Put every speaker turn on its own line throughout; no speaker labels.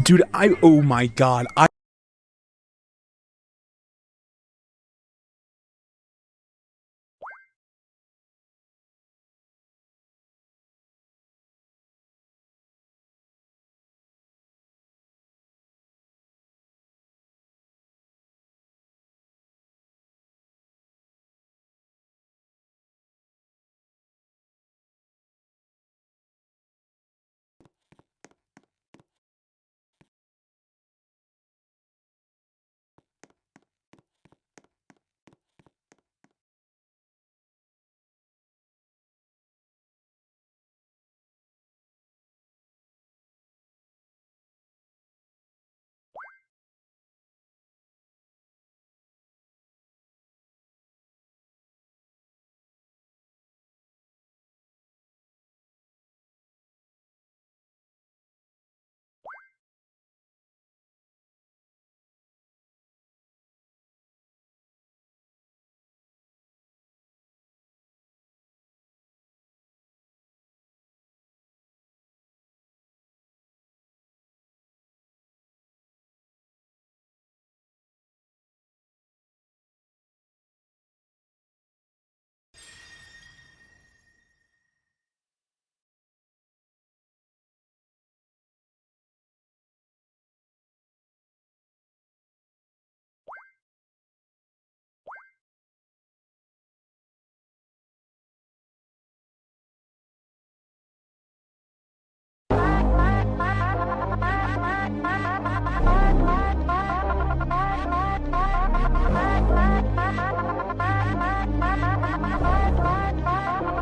Dude, oh my god,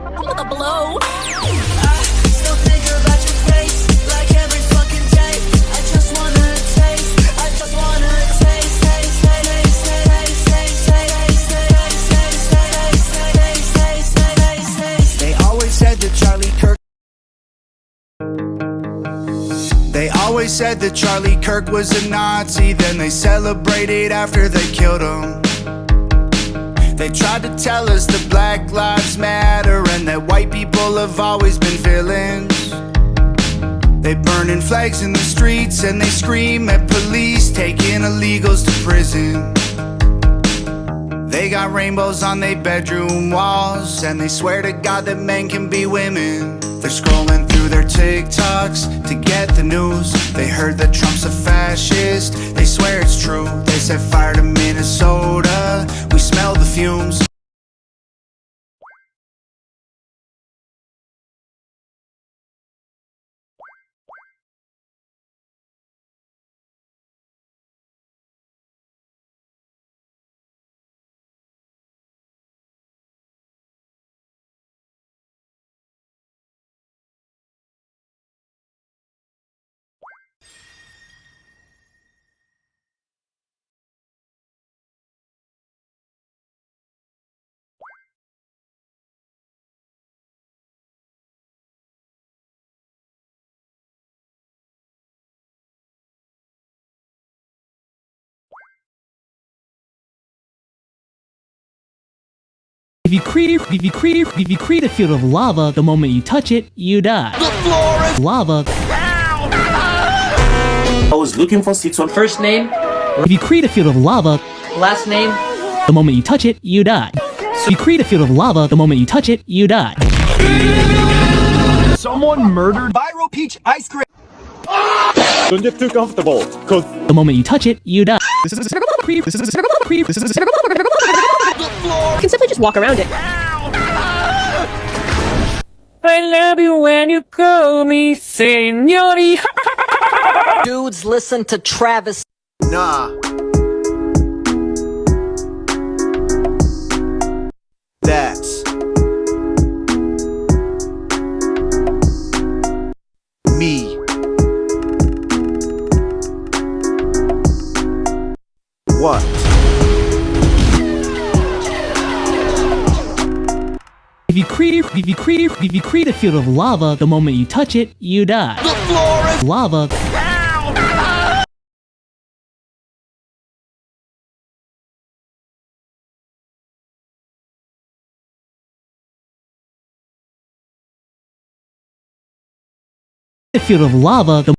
I'm gonna blow.
Still think about your face like every fucking day. I just wanna taste. I just wanna taste. They always said that Charlie Kirk was a Nazi. Then they celebrated after they killed him. They tried to tell us that Black Lives Matter and that white people have always been villains. They burning flags in the streets and they scream at police, taking illegals to prison. They got rainbows on their bedroom walls and they swear to God that men can be women. They're scrolling through their TikToks to get the news. They heard that Trump's a fascist, they swear it's true. They set fire to Minnesota, we smell the fumes.
If you create a field of lava, the moment you touch it, you die.
The floor is
Lava.
I was looking for 6 on
First name,
If you create a field of lava,
last name.
the moment you touch it, you die. So you create a field of lava, the moment you touch it, you die.
someone murdered.
Viral peach ice cream.
Don't get too comfortable, cause
The moment you touch it, you die.
You can simply just walk around it.
I love you when you call me señori.
Dudes, listen to Travis.
Nah. That's me. What?
If you create a field of lava, the moment you touch it, you die.
the floor is
Lava. A field of lava, the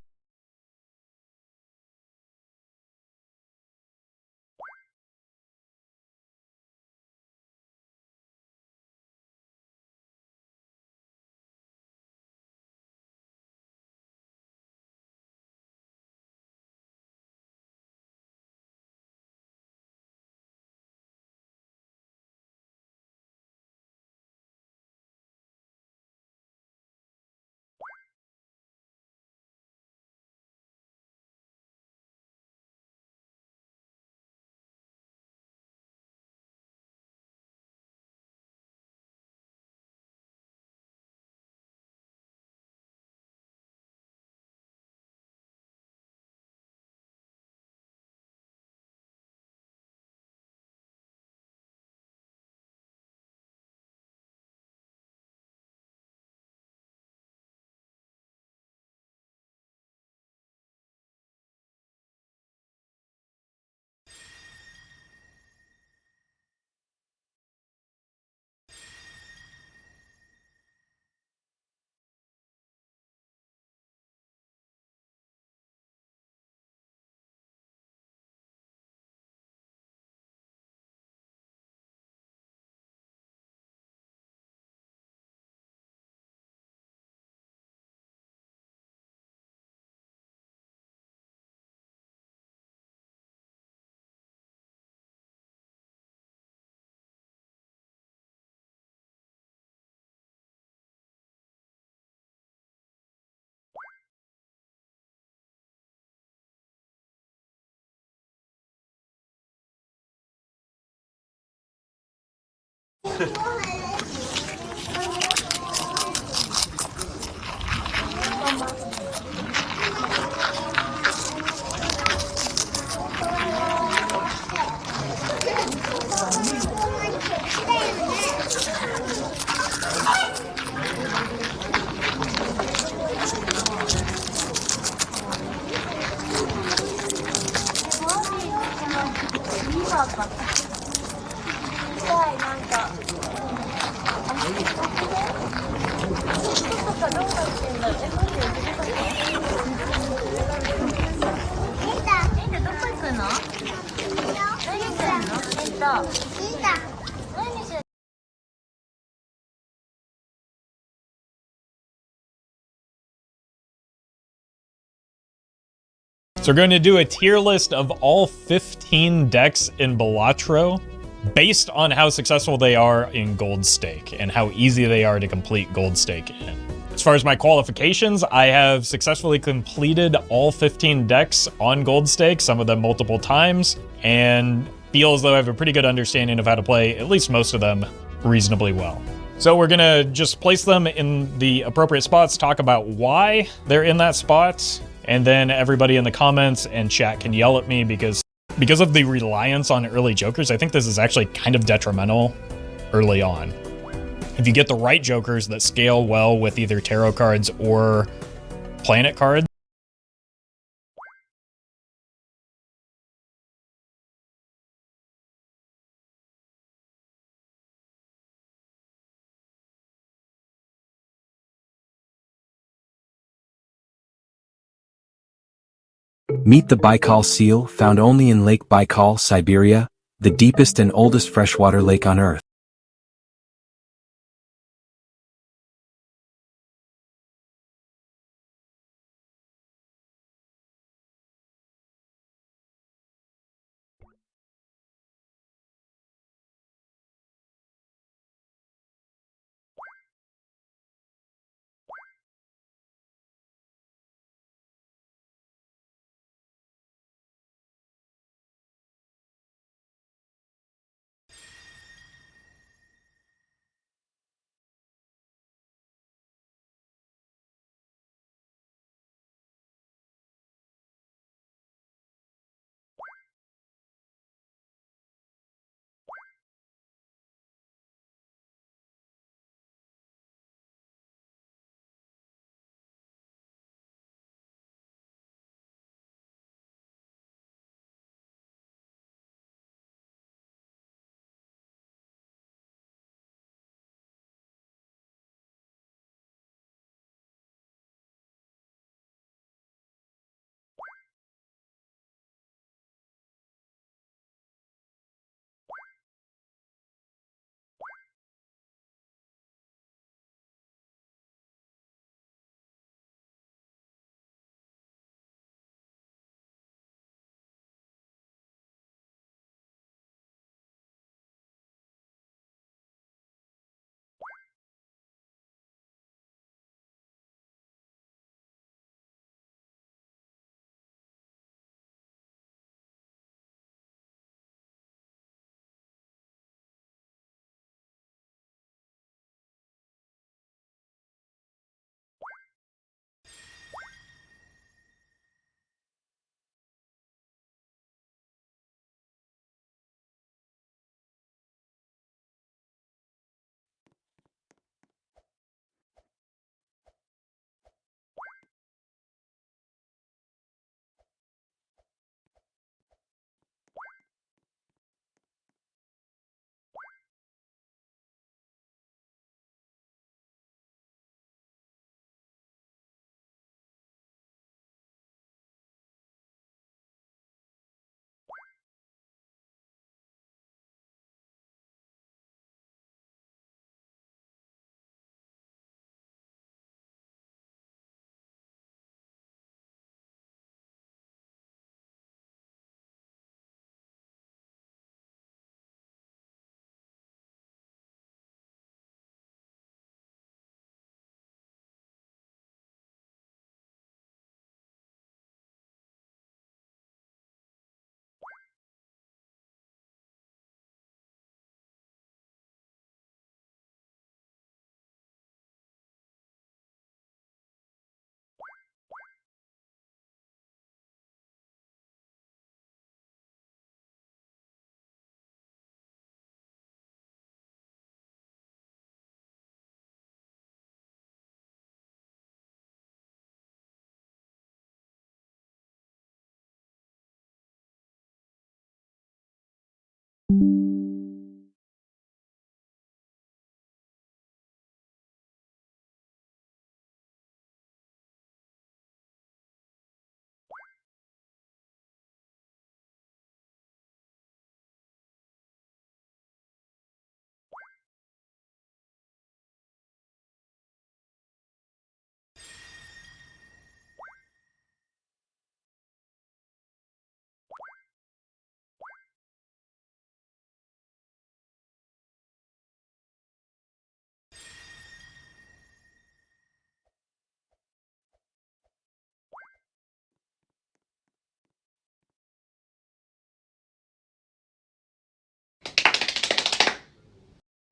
So we're going to do a tier list of all 15 decks in Balatro based on how successful they are in Gold Stake and how easy they are to complete Gold Stake in. As far as my qualifications, I have successfully completed all 15 decks on Gold Stake, some of them multiple times, and feel as though I have a pretty good understanding of how to play at least most of them reasonably well. So we're gonna just place them in the appropriate spots, talk about why they're in that spot, and then everybody in the comments and chat can yell at me because of the reliance on early jokers. I think this is actually kind of detrimental early on. If you get the right jokers that scale well with either tarot cards or planet cards,
Meet the Baikal seal, found only in Lake Baikal, Siberia, the deepest and oldest freshwater lake on Earth.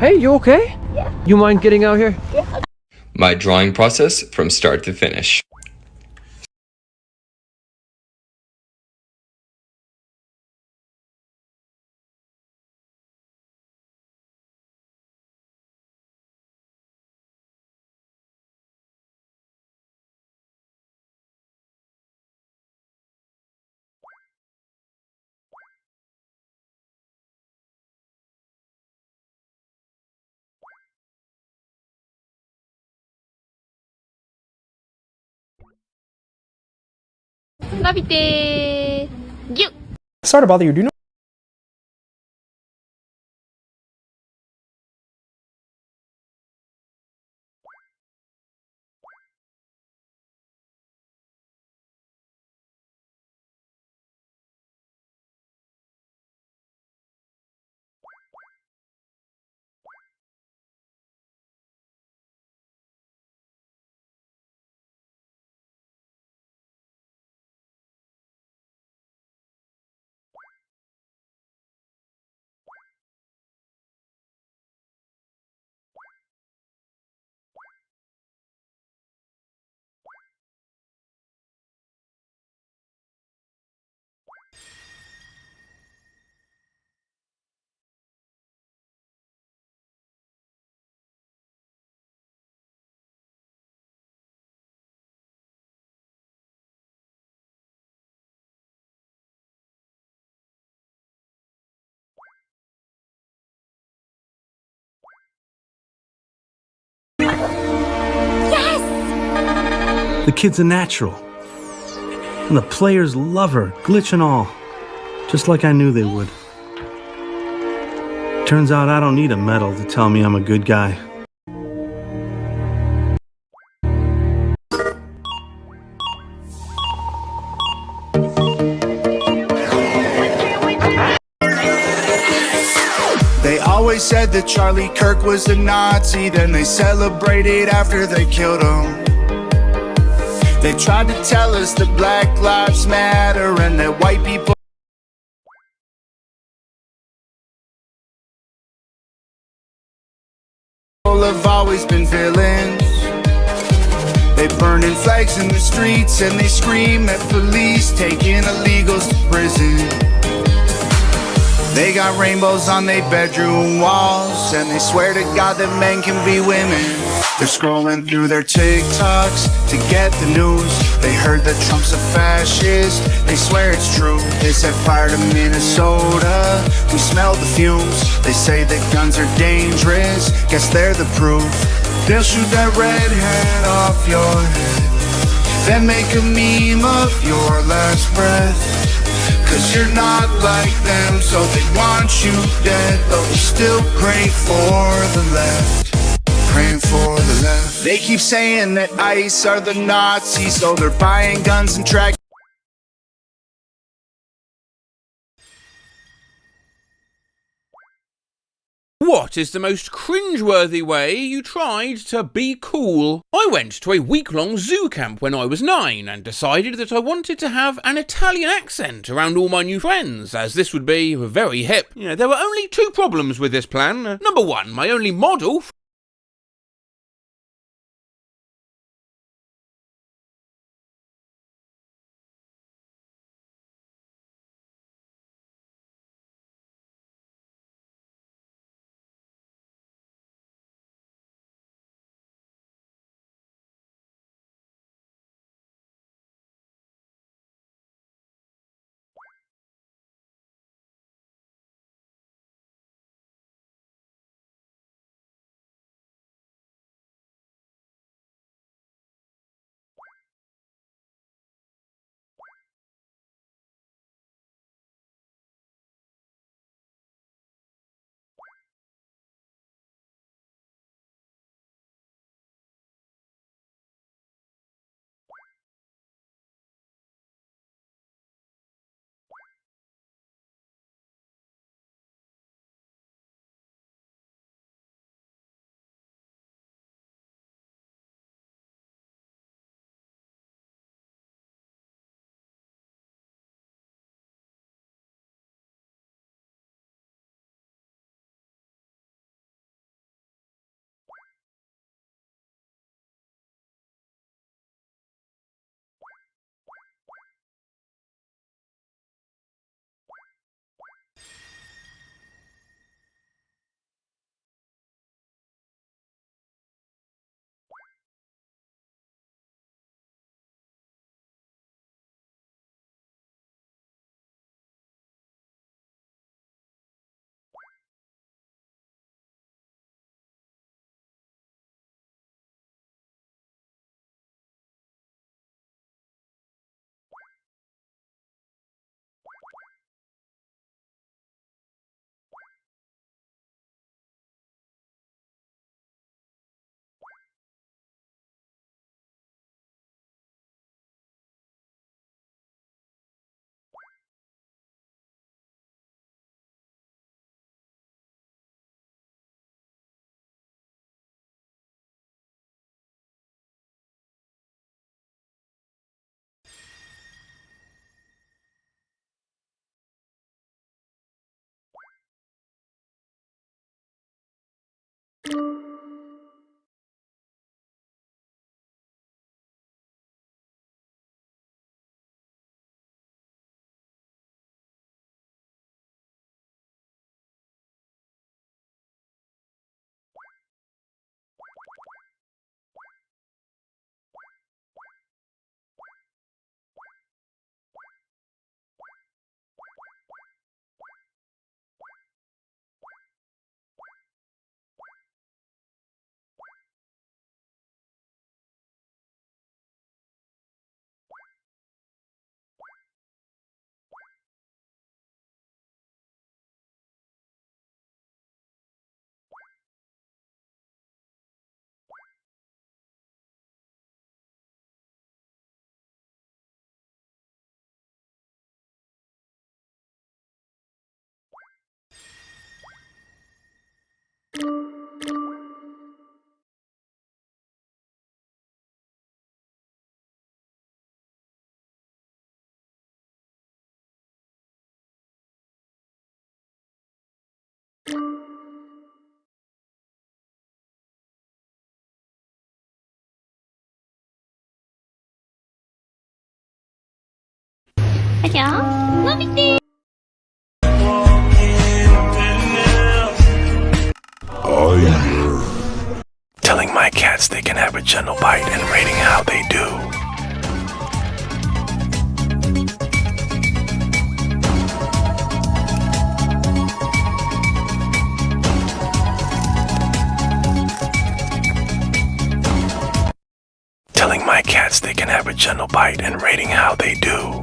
Hey, you okay? Yeah. You mind getting out here?
My drawing process from start to finish.
Sorry to bother you. Do you know?
The kid's a natural. And the players love her, glitch and all. Just like I knew they would. Turns out I don't need a medal to tell me I'm a good guy.
They always said that Charlie Kirk was a Nazi, then they celebrated after they killed him. They tried to tell us that Black Lives Matter and that white people have always been villains. They burning flags in the streets and they scream at police, taking illegals to prison. They got rainbows on their bedroom walls, and they swear to God that men can be women. They're scrolling through their TikToks to get the news. They heard that Trump's a fascist, they swear it's true. They set fire to Minnesota, we smell the fumes. They say that guns are dangerous, guess they're the proof. They'll shoot that redhead off your head, then make a meme of your last breath. Cause you're not like them, so they want you dead. But we still pray for the left, praying for the left. They keep saying that ICE are the Nazis, so they're buying guns and track.
What is the most cringeworthy way you tried to be cool? I went to a week-long zoo camp when I was 9 and decided that I wanted to have an Italian accent around all my new friends, as this would be very hip. There were only 2 problems with this plan. Number 1, my only model
Telling my cats they can have a gentle bite and rating how they do. Telling my cats they can have a gentle bite and rating how they do.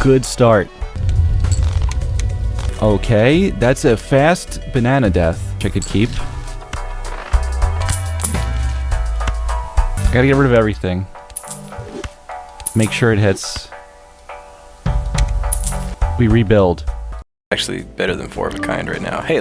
Good start. Okay, that's a fast banana death, which I could keep. Gotta get rid of everything. Make sure it hits. We rebuild.
Actually better than 4 of a kind right now. Hey.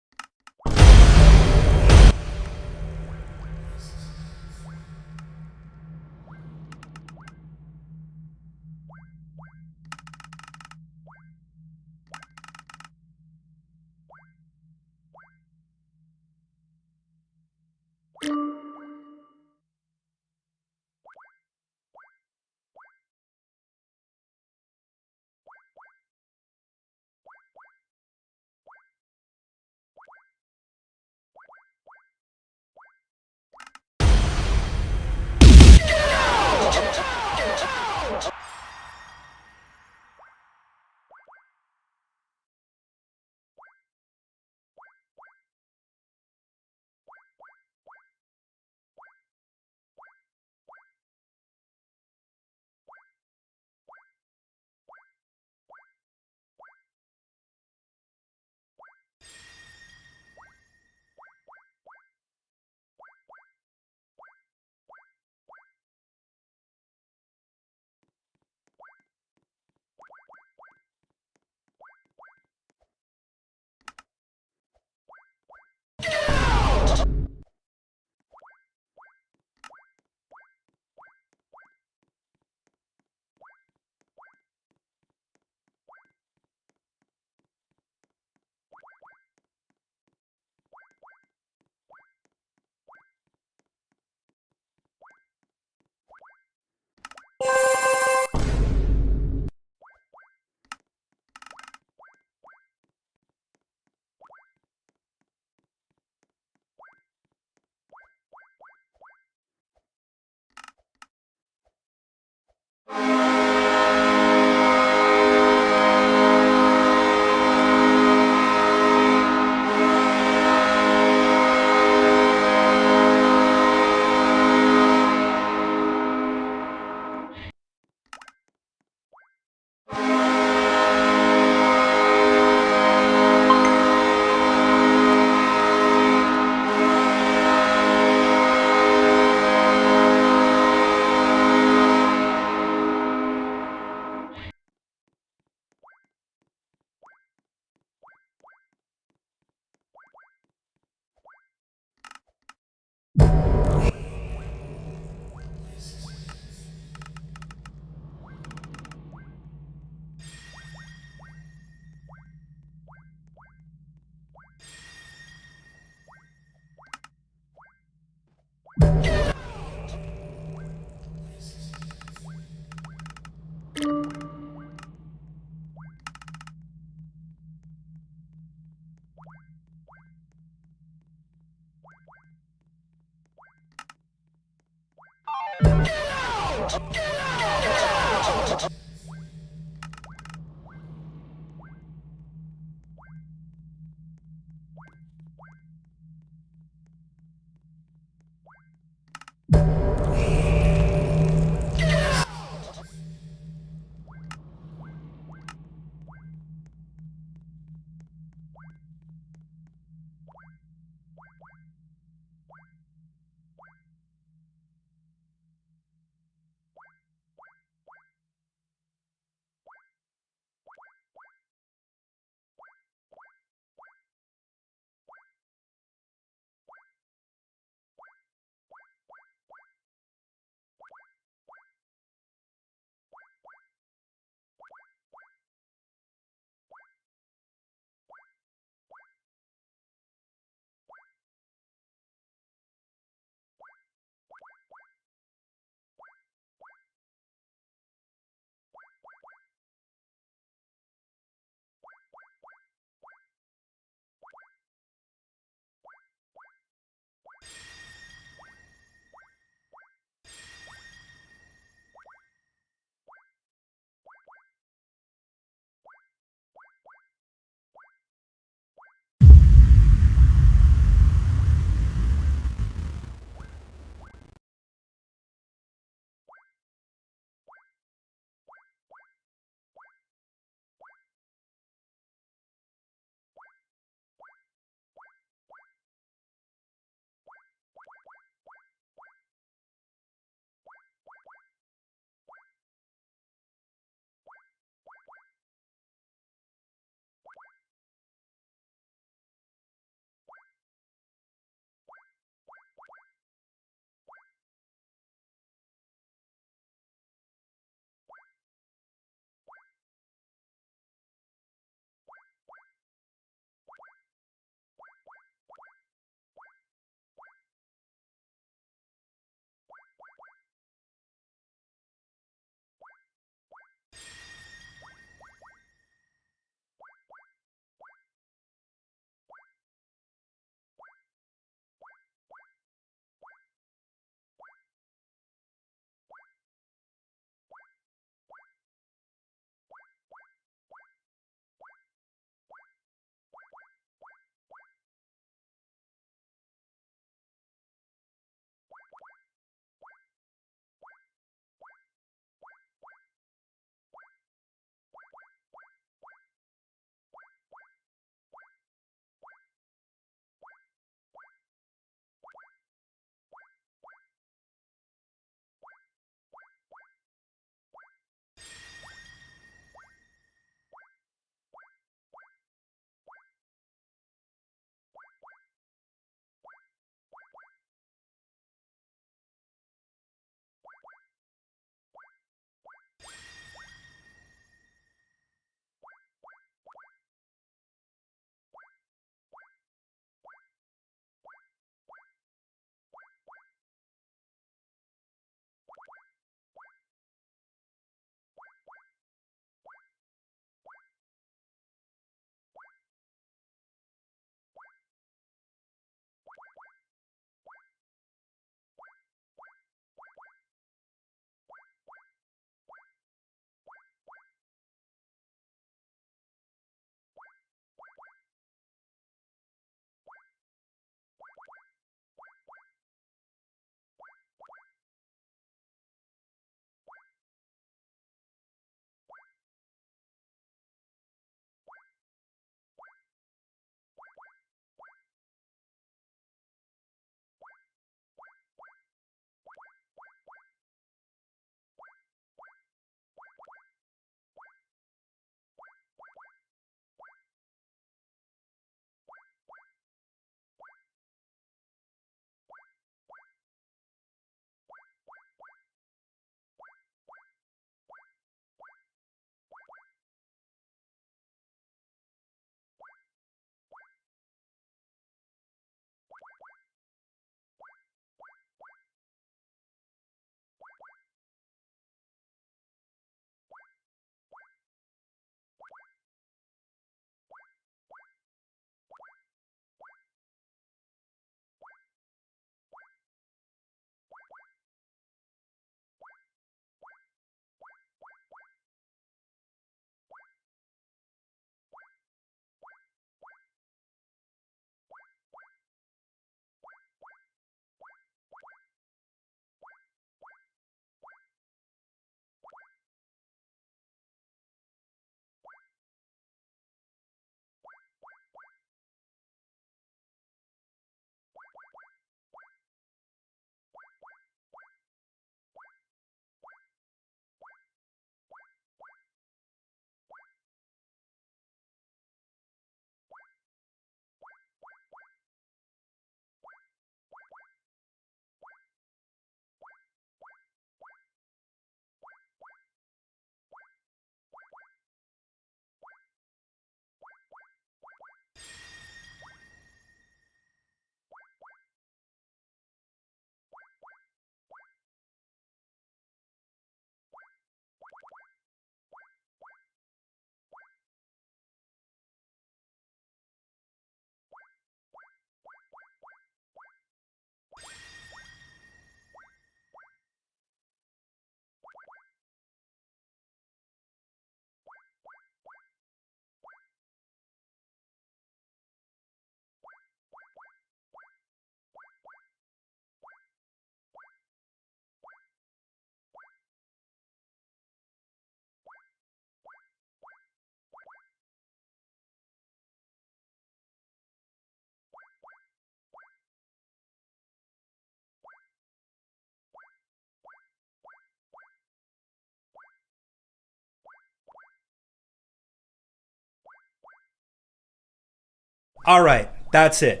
Alright, that's it.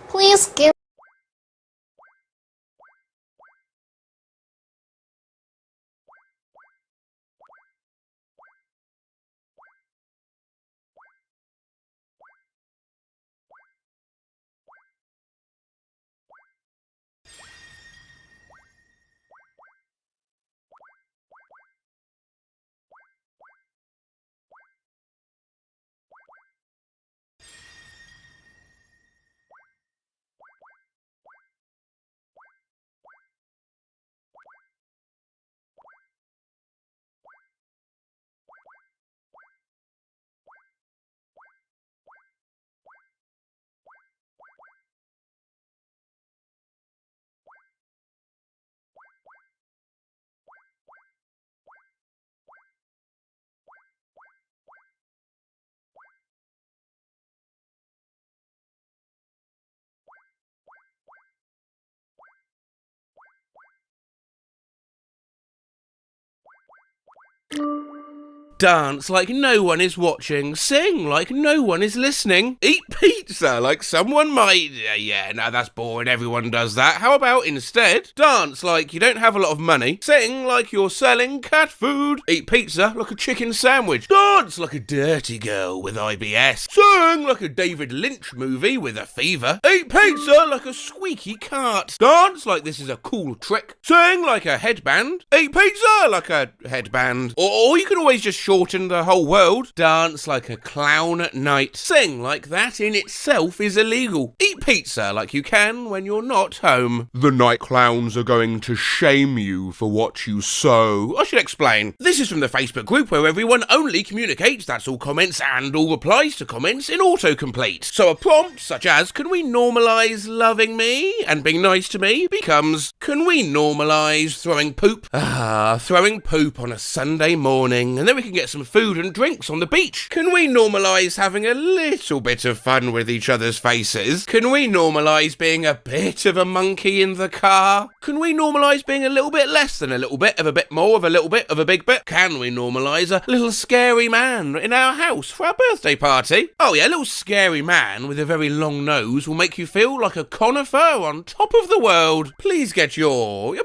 Please give.
Dance like no one is watching. Sing like no one is listening. Eat pizza like someone might. Yeah, no, that's boring. Everyone does that. How about instead dance like you don't have a lot of money. Sing like you're selling cat food. Eat pizza like a chicken sandwich. Dance like a dirty girl with IBS. Sing like a David Lynch movie with a fever. Eat pizza like a squeaky cart. Dance like this is a cool trick. Sing like a headband. Eat pizza like a headband. Or you can always just shorten the whole world. Dance like a clown at night. Sing like that in itself is illegal. Eat pizza like you can when you're not home. The night clowns are going to shame you for what you sow. I should explain. This is from the Facebook group where everyone only communicates, that's all comments and all replies to comments, in autocomplete. So a prompt such as, can we normalise loving me and being nice to me, becomes, can we normalise throwing poop? Throwing poop on a Sunday morning, and then we can get some food and drinks on the beach. Can we normalise having a little bit of fun with each other's faces? Can we normalise being a bit of a monkey in the car? Can we normalise being a little bit less than a little bit of a bit more of a little bit of a big bit? Can we normalise a little scary man in our house for our birthday party? Oh yeah, a little scary man with a very long nose will make you feel like a conifer on top of the world. Please get your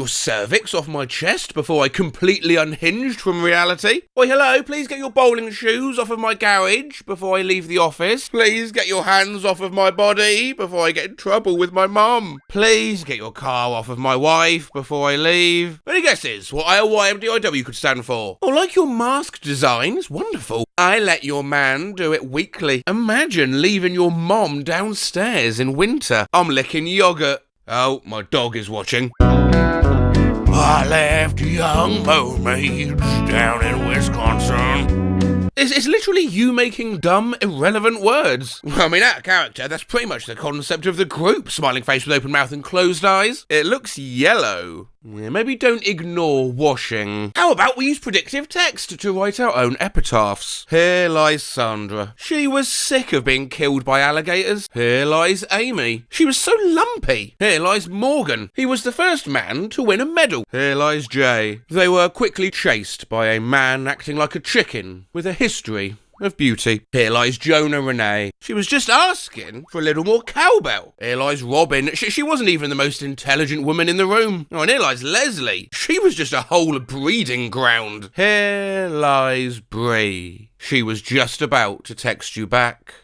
cervix off my chest before I completely unhinged from reality. Oi, hello, please get your bowling shoes off of my garage before I leave the office. Please get your hands off of my body before I get in trouble with my mum. Please get your car off of my wife before I leave. Any guesses what aaaaaaa could stand for? Oh, like your mask designs? Wonderful. I let your man do it weekly. Imagine leaving your mom downstairs in winter. I'm licking yogurt. Oh, my dog is watching. I left young mermaids down in Wisconsin. It's literally you making dumb, irrelevant words. I mean, out of character, that's pretty much the concept of the group. Smiling face with open mouth and closed eyes. It looks yellow. Yeah, maybe don't ignore washing. How about we use predictive text to write our own epitaphs? Here lies Sandra. She was sick of being killed by alligators. Here lies Amy. She was so lumpy. Here lies Morgan. He was the first man to win a medal. Here lies Jay. They were quickly chased by a man acting like a chicken with a history of beauty. Here lies Jonah Renee. She was just asking for a little more cowbell. Here lies Robin. She wasn't even the most intelligent woman in the room. Oh, and here lies Leslie. She was just a whole breeding ground. Here lies Bree. She was just about to text you back.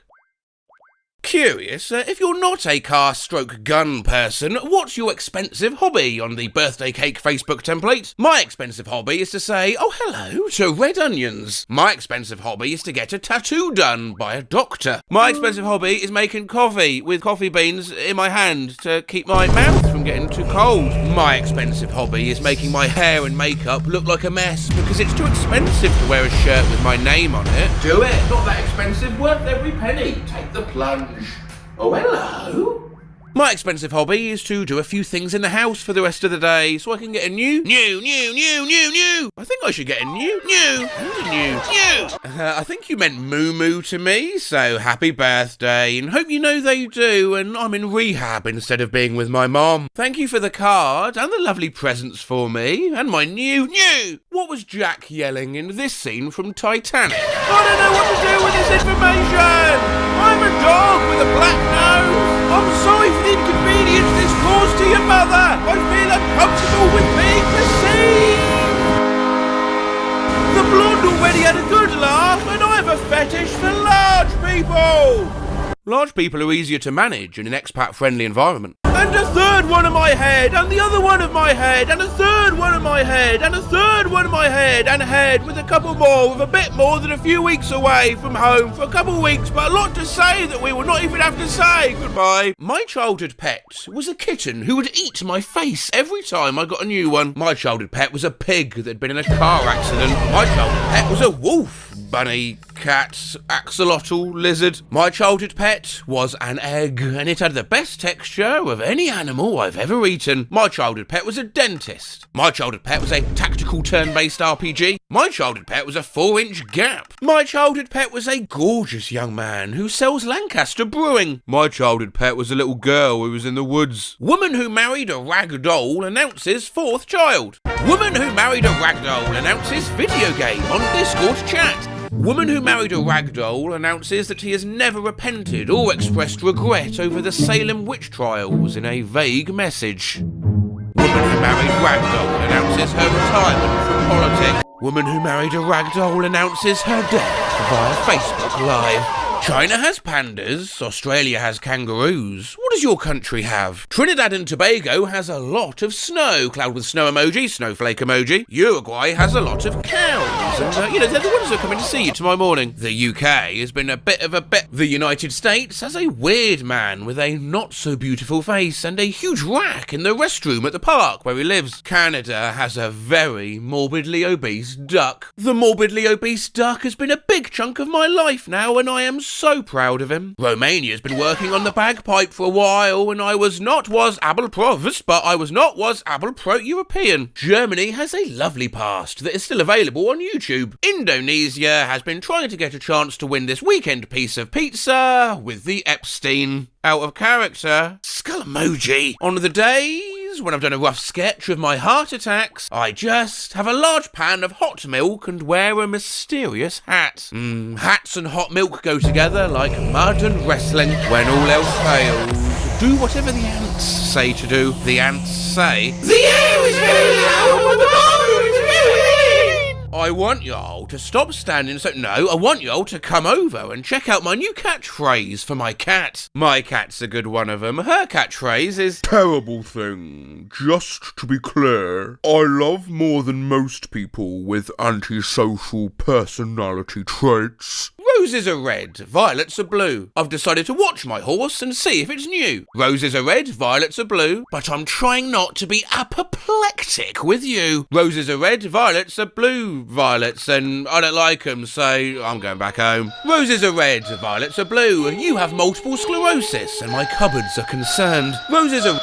Curious, if you're not a car/gun person, what's your expensive hobby on the birthday cake Facebook template? My expensive hobby is to say, oh hello, to red onions. My expensive hobby is to get a tattoo done by a doctor. My expensive hobby is making coffee with coffee beans in my hand to keep my mouth from getting too cold. My expensive hobby is making my hair and makeup look like a mess because it's too expensive to wear a shirt with my name on it. Do it, not that expensive, worth every penny. Take the plunge. Oh, hello. My expensive hobby is to do a few things in the house for the rest of the day so I can get a new. I think I should get a new. I think you meant moo to me, so happy birthday, and hope you know they do, and I'm in rehab instead of being with my mom. Thank you for the card and the lovely presents for me, and my new. What was Jack yelling in this scene from Titanic? I don't know what to do with this information. I'm a dog with a black nose. I'm sorry for the inconvenience this caused to your mother. I feel uncomfortable with being perceived. The blonde already had a good laugh, and I have a fetish for large people. Large people are easier to manage in an expat-friendly environment. And a third one of my head, and the other one of my head, and a third one of my head, and a third one of my head, and a head with a couple more, with a bit more than a few weeks away from home for a couple of weeks, but a lot to say that we will not even have to say goodbye. My childhood pet was a kitten who would eat my face every time I got a new one. My childhood pet was a pig that had been in a car accident. My childhood pet was a wolf, bunny, cat, axolotl, lizard. My childhood pet was an egg, and it had the best texture of any animal I've ever eaten. My childhood pet was a dentist. My childhood pet was a tactical turn-based RPG. My childhood pet was a 4-inch gap. My childhood pet was a gorgeous young man who sells Lancaster brewing. My childhood pet was a little girl who was in the woods. Woman who married a rag doll announces 4th child. Woman who married a rag doll announces video game on Discord chat. Woman who married a ragdoll announces that he has never repented or expressed regret over the Salem witch trials in a vague message. Woman who married ragdoll announces her retirement from politics. Woman who married a ragdoll announces her death via Facebook Live. China has pandas, Australia has kangaroos. What does your country have? Trinidad and Tobago has a lot of snow, cloud with snow emoji, snowflake emoji. Uruguay has a lot of cows, and they're the ones that are coming to see you tomorrow morning. The UK has been a bit of a bet. The United States has a weird man with a not so beautiful face and a huge rack in the restroom at the park where he lives. Canada has a very morbidly obese duck. The morbidly obese duck has been a big chunk of my life now, and I am so proud of him. Romania's been working on the bagpipe for a while, and I was able pro-European. Germany has a lovely past that is still available on YouTube. Indonesia has been trying to get a chance to win this weekend piece of pizza with the Epstein. Out of character, skull emoji. On the days when I've done a rough sketch of my heart attacks, I just have a large pan of hot milk and wear a mysterious hat. Hats and hot milk go together like mud and wrestling. When all else fails, do whatever the ants say to do. The ants say, "The air is very loud and the bathroom is very clean." I want y'all to stop standing I want y'all to come over and check out my new catchphrase for my cat. My cat's a good one of them. Her catchphrase is, "Terrible thing, just to be clear, I love more than most people with antisocial personality traits. Roses are red, violets are blue. I've decided to watch my horse and see if it's new. Roses are red, violets are blue, but I'm trying not to be apoplectic with you. Roses are red, violets are blue, violets, and I don't like them, so I'm going back home. Roses are red, violets are blue. You have multiple sclerosis, and my cupboards are concerned. Roses are..."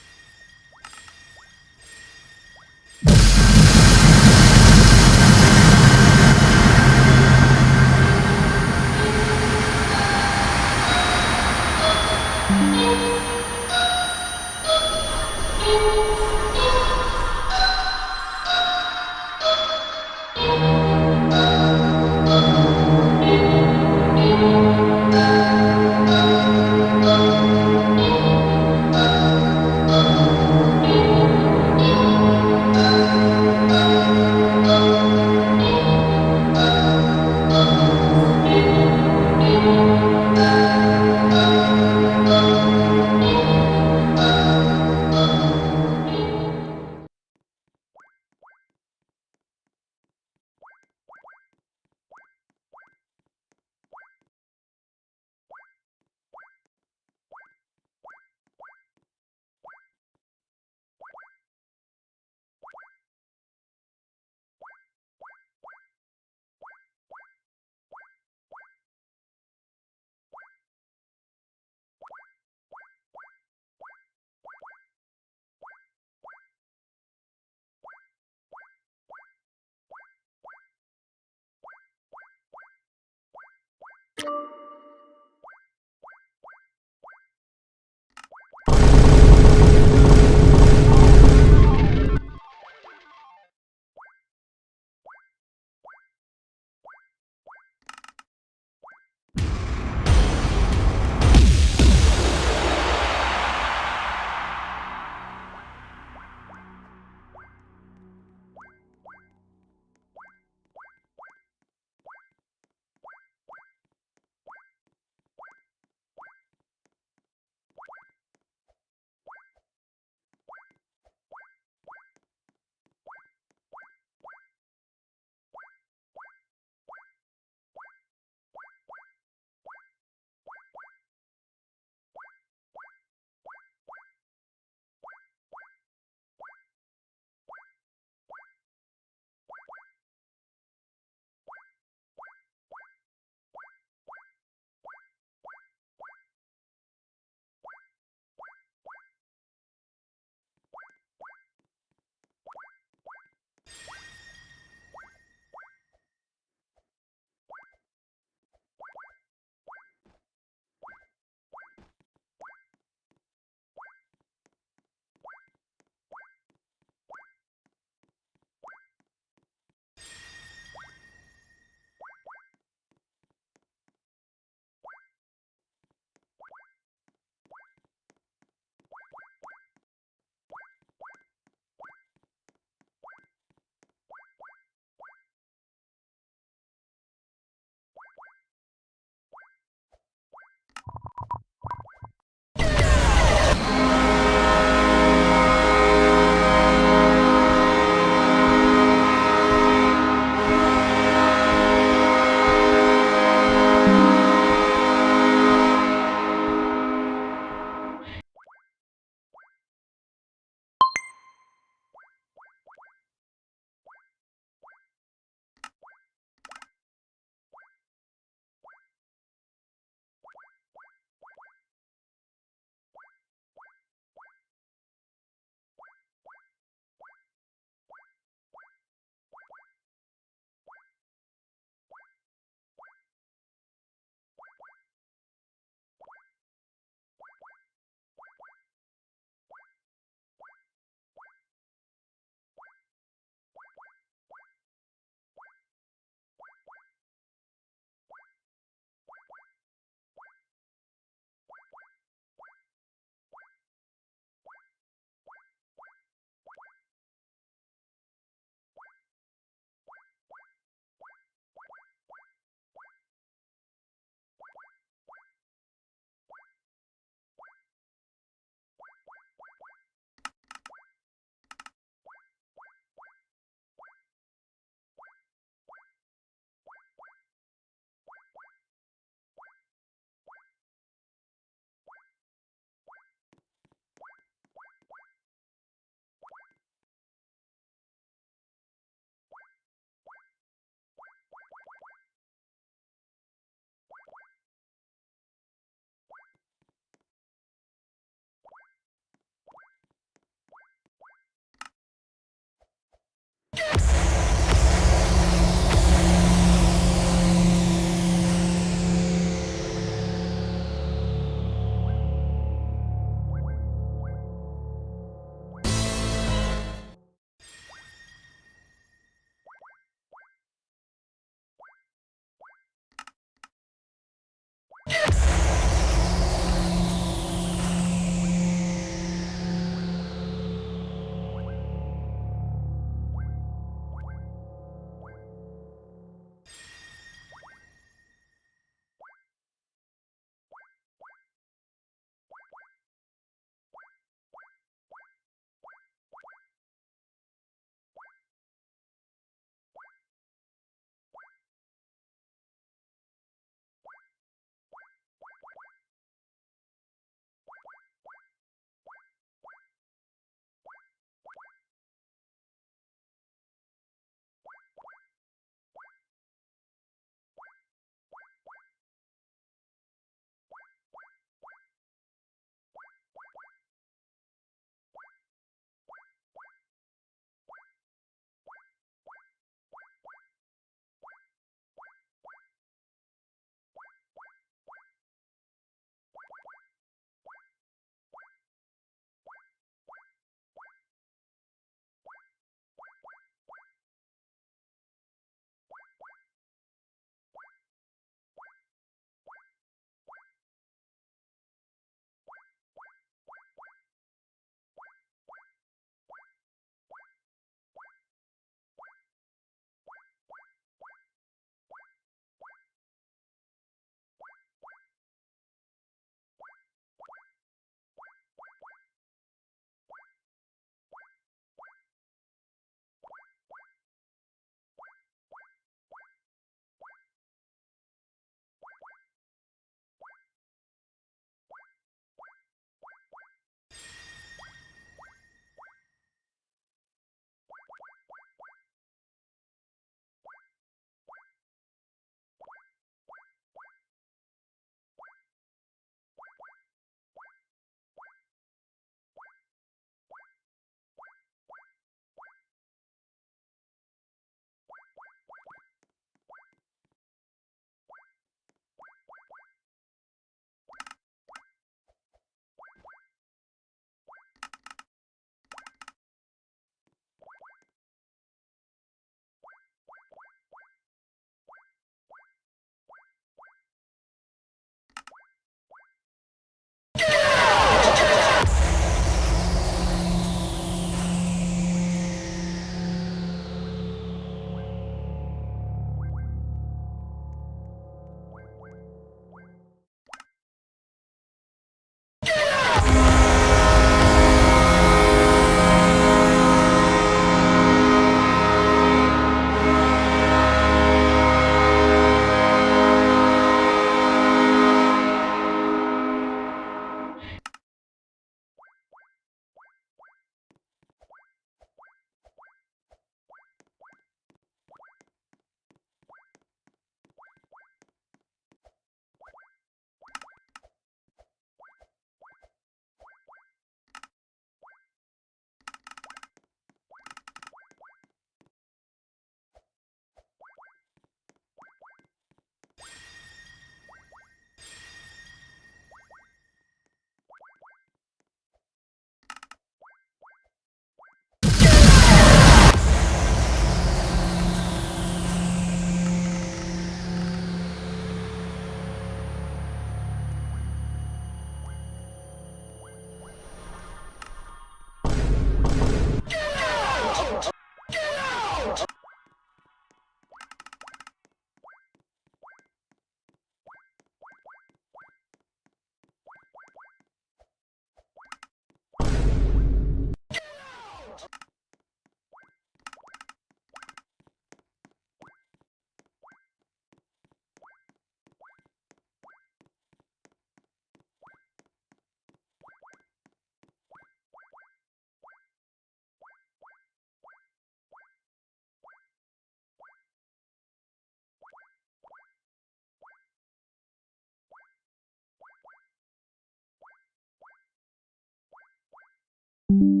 you.